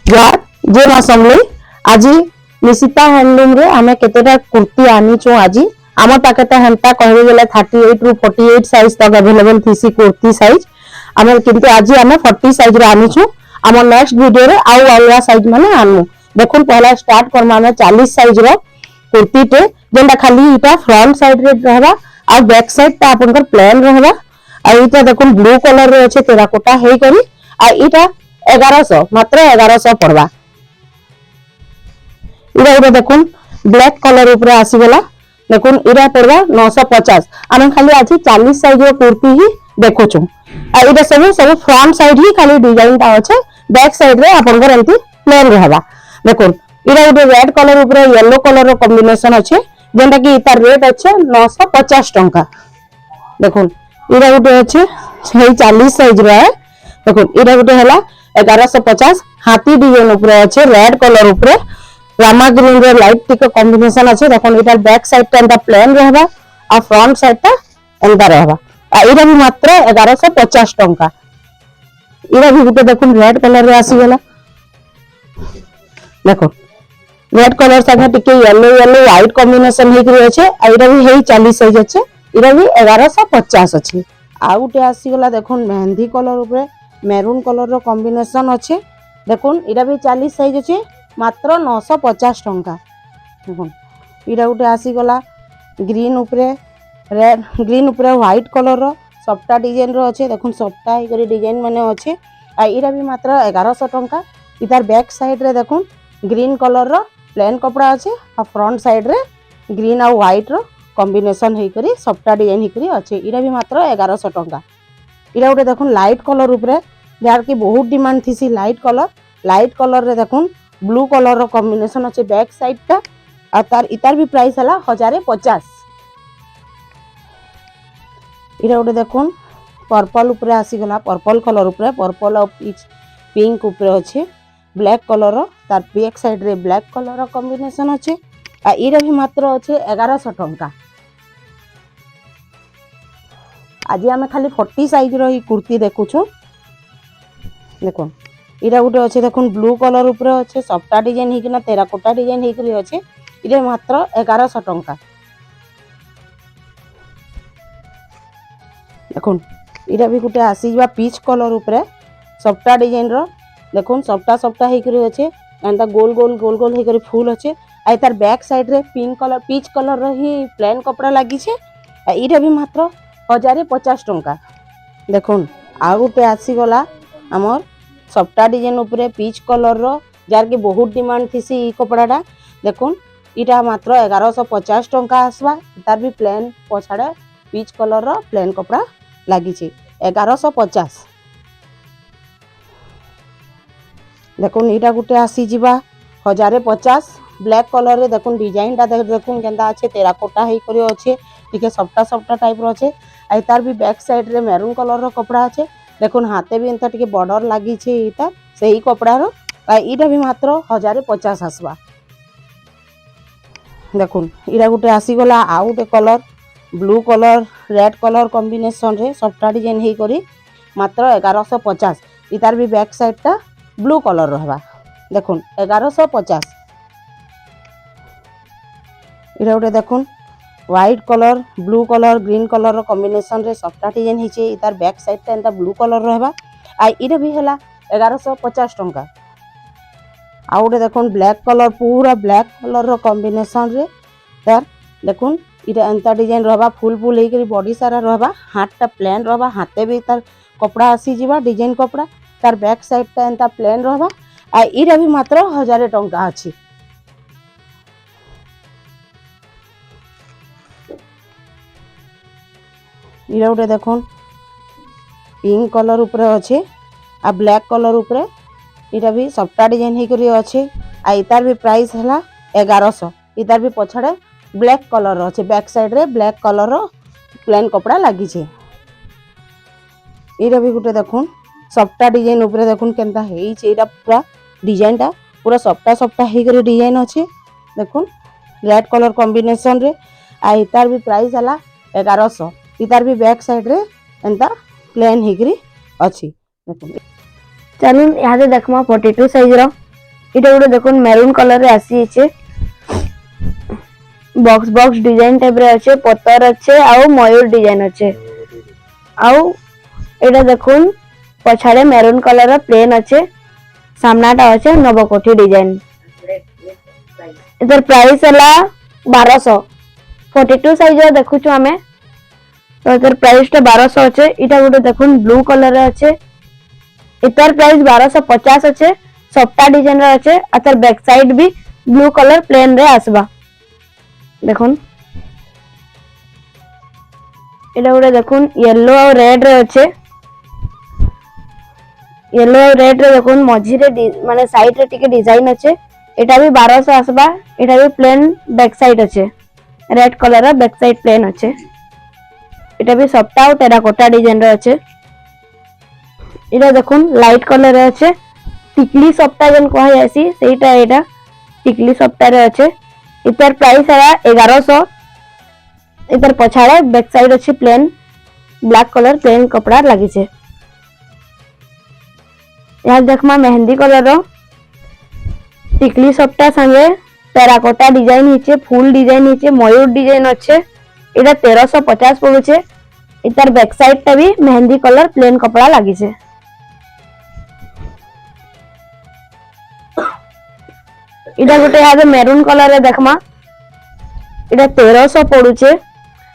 यार जे मासमले आज निशिता हैंडलूम रे आमे केतेटा कुर्ती आनीचो आज आम पाखे तो हेन्ता कहबे गेले 38 रु 48 साइज तक अवेलेबल थीसी कुर्ती साइज आमे किंतु आज आमे 40 साइज रे आनीचो आम नेक्स्ट वीडियो रे आउ अलगा साइज माने आनू देखुन पहला स्टार्ट करमा आमे 40 साइज रो कुर्ती टे जेंटा खाली इटा फ्रंट साइड रे रहबा आ बैक साइड ता आपनकर प्लेन रहबा आ इटा देखुन ब्लू कलर रे अछि टेराकोटा हेई करी आ इटा 1100 मात्र 1100 पड़वा इरा देखुन ब्लैक कलर ऊपर आसीगला देखुन इरा पड़वा 950 आम खाली आज 40 साइज रो कुर्ती ही देखुछु आ इरा सब सब फ्रंट साइड ही खाली डिजाइन ता अछि बैक साइड रे आपनकर एंती प्लेन रहबा देखुन इरा उडे रेड कलर ऊपर येलो कलर रो कॉम्बिनेशन अछि जेंटा कि इतार रेट अछि 950 टंका देखुन इरा उडे अछि 40 साइज रो है देखुन इरा उडे हला 1150 हाथी डिजाइन ऊपर अछि रेड कलर ऊपर रामा ग्रीन रे लाइट टिक कॉम्बिनेशन अछि देखुन इटार बैक साइड ता एंता प्लेन रहबा आ फ्रंट साइड ता एंता रहबा आ इरा भी मात्र 1150 टंका इरा भी गुटे देखुन रेड कलर रे आसी गेला देखो रेड कलर साथे टिके येलो येलो व्हाइट कॉम्बिनेशन हे करी अछि आ इरा भी हेई 40 साइज अछि इरा भी 1150 अछि आ गुटे आसी गेला देखुन मेहंदी कलर ऊपर मेरून कलर रो कॉम्बिनेशन अछि देखुन इरा भी 40 साइज अछि मात्र 950 टंका देखुन इरा गुटे आसी गला ग्रीन ऊपर रेड ग्रीन ऊपर व्हाइट कलर रो सफ्टा डिजाइन रो अछि देखुन सफ्टा हे करी डिजाइन माने अछि आ इरा भी मात्र 1100 टंका इतार बैक साइड रे देखुन ग्रीन कलर रो प्लेन कपड़ा अछि आ फ्रंट साइड रे ग्रीन आ व्हाइट रो कॉम्बिनेशन हे करी सफ्टा डिजाइन हे करी अछि इरा भी मात्र 1100 टंका इरा गुटे देखुन लाइट कलर ऊपर यार की बहुत डिमांड थीसी लाइट कलर रे देखुन ब्लू कलर रो कॉम्बिनेशन अछि बैक साइड ता आ तार इतार भी प्राइस हला 1050 इरा उडे देखुन पर्पल ऊपर आसी गला पर्पल कलर ऊपर पर्पल और पिंक ऊपर अछि ब्लैक कलर रो तार बैक साइड रे ब्लैक कलर रो कॉम्बिनेशन अछि आ इरा भी मात्र अछि 1100 टंका आज आमे खाली 40 साइज रो ही कुर्ती देखुछु देखो इरा गुटे अछि देखुन ब्लू कलर ऊपर अछि सफ्टा डिजाइन हे किना टेराकोटा डिजाइन हे करी अछि इरे मात्र 1100 टंका देखुन इरा भी गुटे आसी जबा पीच कलर ऊपर सफ्टा डिजाइन रो देखुन सफ्टा हे करी अछि एंता गोल गोल हे करी फूल अछि आ तार बैक साइड रे पिंक कलर पीच कलर रो ही प्लेन कपड़ा लागि छे आ इरा भी मात्र 1050 टंका देखुन आ गुटे आसी गला हमर सफ्टा डिजाइन ऊपर पीच कलर रो जार की बहुत डिमांड थीसी ई कपड़ाटा देखुन इटा मात्र 1150 टंका आसबा तार भी प्लेन पछाड़े पीच कलर रो प्लेन कपड़ा लागि छे 1150 देखुन इटा गुटे आसी जिबा 1050 ब्लैक कलर रे देखुन डिजाइन ता देखुन केंदा अछि टेराकोटा हे करियो अछि ठीक है सफ्टा टाइप रो अछि आ तार भी बैक साइड रे मैरून कलर रो कपड़ा अछि देखुन हाथे भी एंता टिके बॉर्डर लागि छे इता सेही कपड़ा रो आ इटा भी मात्र 1050 आसबा देखुन इरा गुटे आसी गला आ गुटे colour blue colour red colour combination रे सफ्टा डिजाइन हे करी मात्र 1150 इतार भी बैक साइड ता ब्लू कलर रहबा देखुन 1150 इरा गुटे देखुन white colour blue colour green colour combination रे सफ्टा डिजाइन हिचे इतार बैक साइड ता एंता ब्लू कलर रहबा आ इरे भी हला 1150 टंका आ उडे देखुन ब्लैक कलर पूरा ब्लैक कलर रो कॉम्बिनेशन रे तार देखुन इटा एंता डिजाइन रहबा फुल फुल हे करी बॉडी सारा रहबा हाथ ता प्लेन रहबा हाथे भी तार कपड़ा आसी जिबा डिजाइन कपड़ा तार बैक साइड ता एंता प्लेन रहबा आ इरे भी मात्र 1000 टंका अछि इरा उडे देखुन पिंक कलर ऊपर अछि आ ब्लैक कलर ऊपर इटा भी सफ्टा डिजाइन हे करी अछि आ इतार भी प्राइस हला 1100 इतार भी पछड़े ब्लैक कलर अछि बैक साइड रे ब्लैक कलर रो प्लेन कपड़ा लागि छे इरा भी गुटे देखुन सफ्टा डिजाइन ऊपर देखुन केनता हेई छे इरा पूरा डिजाइन ता पूरा सफ्टा हे करी डिजाइन अछि देखुन रेड कलर कॉम्बिनेशन रे आ इतार भी प्राइस हला 1100 इतार भी बैक साइड रे एंता प्लेन हे करी अछि देखुन चलून यहाँ देखमा 42 साइज रो इटा गोटे देखुन मेरून कलर रे आसी छे बॉक्स बॉक्स डिजाइन टाइप रे अच्छे पत्थर अच्छे आउ मयूर डिजाइन अच्छे आउ एटा देखुन पछाड़े मेरून कलर रा प्लेन अच्छे सामनाटा अच्छे नवकोठी डिजाइन इधर प्राइस हला 1200 42 साइज देखुछु हमें तो इधर प्राइस टा 1200 अच्छे इटा गोटे देखुन ब्लू कलर रे अच्छे इतर प्राइस 1250 अच्छे सबटा डिजाइन रे अच्छे अतर बैक साइड भी ब्लू कलर प्लेन रे आसबा देखुन इटा गोटे देखुन येलो और रेड रे अच्छे येलो और रेड रे देखुन मझी रे माने साइड रे टिके डिजाइन अच्छे एटा भी 1200 आसबा एटा भी प्लेन बैक साइड अच्छे रेड कलर रा बैक साइड प्लेन अच्छे एटा भी सबटा और टेराकोटा डिजाइन रे अच्छे इटा देखुन लाइट कलर रे अच्छे टिकली सप्ता जन कहा जासी सेटा एटा टिकली सप्ता रे अच्छे इतर प्राइस है 1100 इतर पछाड़े बैक साइड अच्छे प्लेन ब्लैक कलर प्लेन कपड़ा लगी छे यहाँ देखमा मेहंदी कलर रो टिकली सप्ता संगे टेराकोटा डिजाइन नीचे फूल डिजाइन नीचे मयूर डिजाइन अच्छे इटा 1350 पड़ू छे इतर बैक साइड टा भी मेहंदी कलर प्लेन कपड़ा लगी छे इटा गोटे यहाँ मेरून कलर रे देखमा इटा 1300 पड़ू छे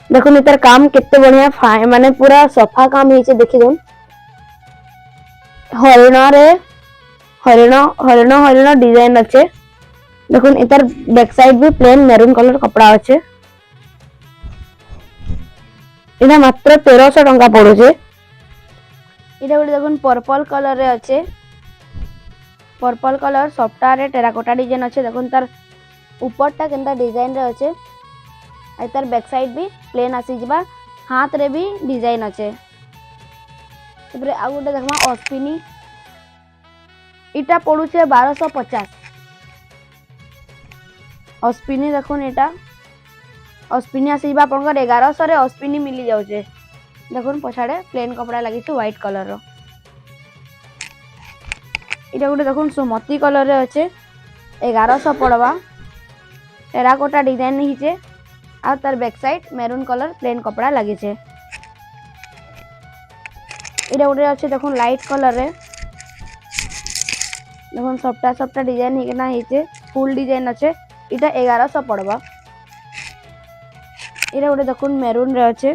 देखुन इतर काम केते बढ़िया माने पूरा सफा काम हिचे देखि दउन हरिण रे हरिण हरिण हरिण डिजाइन अच्छे देखुन इतर बैक साइड भी प्लेन मेरून कलर कपड़ा अच्छे इना मात्र 1300 टंका पड़ू छे इटा गोटे देखुन पर्पल कलर रे अच्छे पर्पल कलर सफ्टा रे टेराकोटा डिजाइन अच्छे देखुन तार ऊपर टा केनता डिजाइन रे अच्छे आ तार बैक साइड भी प्लेन आसी जिबा हाथ रे भी डिजाइन अच्छे तबरे आ गोटे देखमा अस्पिनी इटा पड़ू छे 1250 अस्पिनी देखुन इटा अस्पिनी आसी जिबा आपनकर 1100 रे अस्पिनी मिली जाउ छे देखुन पछाड़े प्लेन कपड़ा लागि छे व्हाइट कलर रो इटा गोटे देखुन सुमती कलर रे अच्छे 1100 पड़वा टेराकोटा डिजाइन हिचे आ तार back side maroon colour plain कपड़ा लगी छे इटा गोटे अच्छे देखुन लाइट कलर रे देखुन सप्ता सप्ता डिजाइन हिना हिचे फुल डिजाइन अच्छे इटा 1100 पड़वा इटा गोटे देखुन मेरून रे अच्छे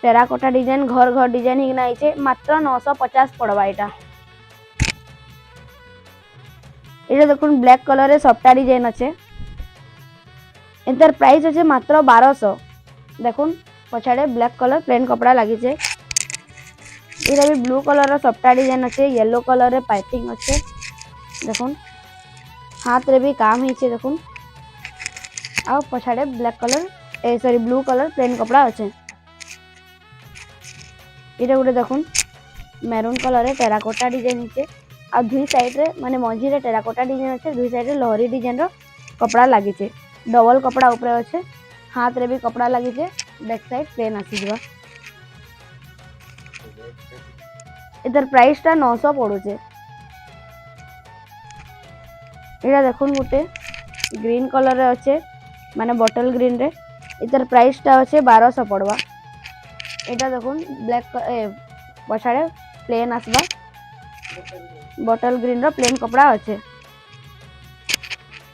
टेराकोटा डिजाइन घर घर डिजाइन हिना हिचे मात्र 950 पड़वा इटा इटा देखुन ब्लैक कलर रे सप्ता डिजाइन अच्छे इतर प्राइस अच्छे मात्र 1200 देखुन पछाड़े ब्लैक कलर प्लेन कपड़ा लगी छे इटा भी ब्लू कलर रो सप्ता डिजाइन अच्छे येलो कलर रे पाइपिंग अच्छे देखुन हाथ रे भी काम हिचे देखुन आ पछाड़े black colour sorry blue colour plain कपड़ा अच्छे इटा गोटे देखुन मेरून कलर रे टेराकोटा डिजाइन हिचे आ दुई साइड रे माने मझी रे टेराकोटा डिजाइन अच्छे दुई साइड रे लहरी डिजाइन रो कपड़ा लगी छे डबल कपड़ा ऊपर अच्छे हाथ रे भी कपड़ा लगी छे बैक साइड प्लेन आसी जबा इधर प्राइस टा 900 पड़ू छे इटा देखुन गोटे ग्रीन कलर रे अच्छे माने बॉटल ग्रीन रे इधर प्राइस टा अच्छे 1200 पड़वा इटा देखुन ब्लैक पछाड़े प्लेन आसबा बॉटल ग्रीन रो प्लेन कपड़ा अच्छे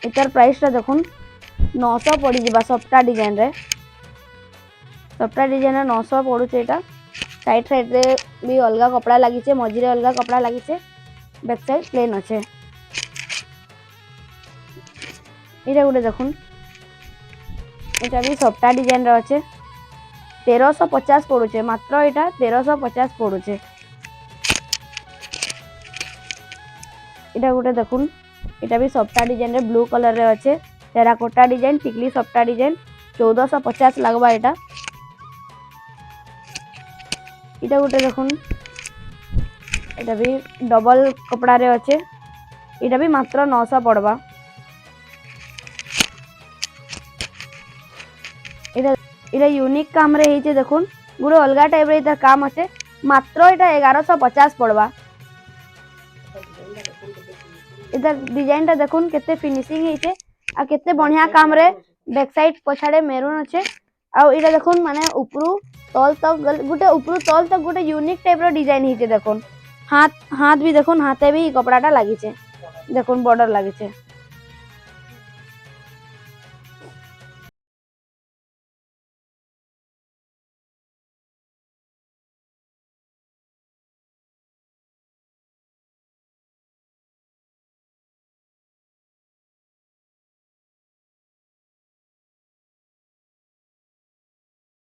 इतर प्राइस टा देखुन 900 पड़ी जिबा सप्ता डिजाइन रे 900 पड़ू छे इटा साइड साइड रे भी अलगा कपड़ा लगी छे मझी रे अलगा कपड़ा लगी छे बैक साइड प्लेन अच्छे इटा गोटे देखुन इटा भी सप्ता डिजाइन रे अच्छे 1350 पड़ू छे मात्र इटा 1350 पड़ू छे इटा गोटे देखुन इटा भी सप्ता डिजाइन रे ब्लू कलर रे अच्छे टेराकोटा डिजाइन टिकली सप्ता डिजाइन 1450 लगवा इटा इटा गोटे देखुन इटा भी डबल कपड़ा रे अच्छे इटा भी मात्र 900 पड़वा इटा इटा यूनिक काम रे हिचे देखुन गुरो अलगा टाइप रे इधर काम अच्छे मात्र इटा 1150 पड़वा इधर डिजाइन टा देखुन केते फिनिशिंग हेचे आ केते बढ़िया काम रे बैक साइड पछाड़े मेरून अच्छे आ इटा देखुन माने उपरू तल तक गुटे उपरू तल तक गुटे यूनिक टाइप रो डिजाइन हेचे देखुन हाथ हाथ भी देखुन हाथे भी कपड़ाटा लागिचे देखुन बॉर्डर लागिचे।